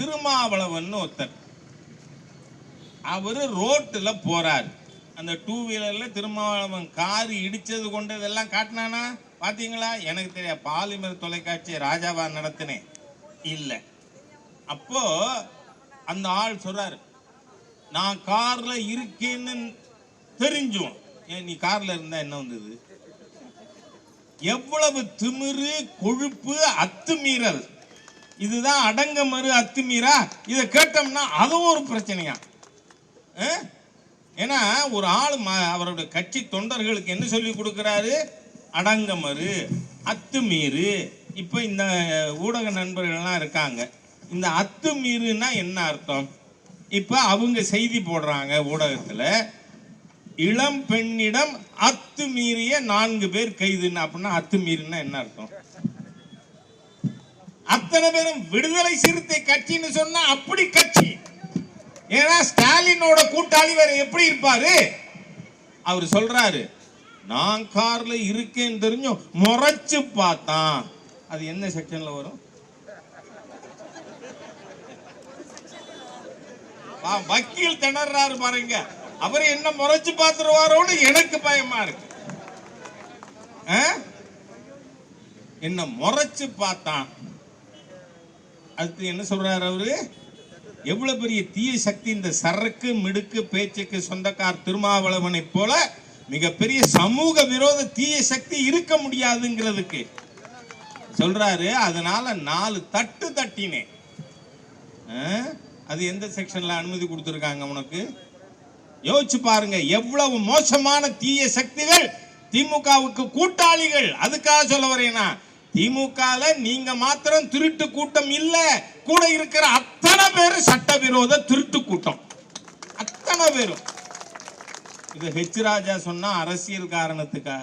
திருமாவளவன் ஒருத்தர், அவரு ரோட்டுல போறாரு. அந்த 2 வீலர்ல திருமாவளவன் கார் இடிச்சது கொண்டு இதெல்லாம் காட்டினானா பாத்தீங்களா? எனக்கு தெரியாது. பாலிமர் தொலைக்காட்சி ராஜாவா நடத்தினேன் இல்ல. அப்போ அந்த ஆள் சொல்றாரு, நான் கார்ல இருக்கேன்னு தெரிஞ்சும். ஏன் நீ கார்ல இருந்தா என்ன வந்தது? எவ்வளவு திமிரு, கொழுப்பு, அத்துமீறல்! இதுதான் அடங்கமறு அத்துமீறா? இதை கேட்டோம்னா அதுவும் ஒரு பிரச்சனையா? ஏன்னா ஒரு ஆள் அவருடைய கட்சி தொண்டர்களுக்கு என்ன சொல்லி கொடுக்கிறாரு? அடங்கமறு, அத்துமீறு. இப்ப இந்த ஊடக நண்பர்கள்லாம் இருக்காங்க, இந்த அத்துமீறுனா என்ன அர்த்தம்? இப்ப அவங்க செய்தி போடுறாங்க ஊடகத்துல, இளம் பெண்ணிடம் அத்துமீறிய 4 பேர் கைதுன்னு. அப்படின்னா அத்துமீறினா என்ன அர்த்தம்? அத்தனை பேரும் விடுதலை சிறுத்தை கட்சின்னு சொன்னா அப்படி கட்சி. ஏன்னா ஸ்டாலினோட கூட்டாளி வேற எப்படி இருப்பாரு? அவர் சொல்றாரு, நான் கார்ல இருக்கேன்னு தெரிஞ்சும் முறைச்சு பார்த்தான். அது என்ன செக்ஷன்ல வரும்? வக்கீல் திணறாரு பாருங்க. அவர் என்ன முறைச்சு பார்த்துருவாரோன்னு எனக்கு பயமா இருக்கு. என்ன முறைச்சு பார்த்தான். அதுக்கு என்ன சொல்றாரு அவரு? எவ்வளவு பெரிய தீய சக்தி இந்த சரக்கு மிடுக்கு பேச்சுக்கு சொந்தக்கார் திருமாவளவனை போல மிகப்பெரிய சமூக விரோத தீய சக்தி இருக்க முடியாதுங்கிறதுக்கு சொல்றாரு. அதனால 4 தட்டு தட்டினேன். அது எந்த செக்ஷன்ல அனுமதி கொடுத்திருக்காங்க உனக்கு? யோசிச்சு பாருங்க, எவ்வளவு மோசமான தீய சக்திகள் திமுகவுக்கு கூட்டாளிகள். அதுக்காக சொல்ல வரேனா, திமுகல நீங்க மாத்திரம் திருட்டு கூட்டம் இல்ல, கூட இருக்கிற அத்தனை பேரும் சட்டவிரோத திருட்டு கூட்டம், அத்தனை பேரும். இது ஹெச் ராஜா சொன்னா அரசியல் காரணத்துக்காக.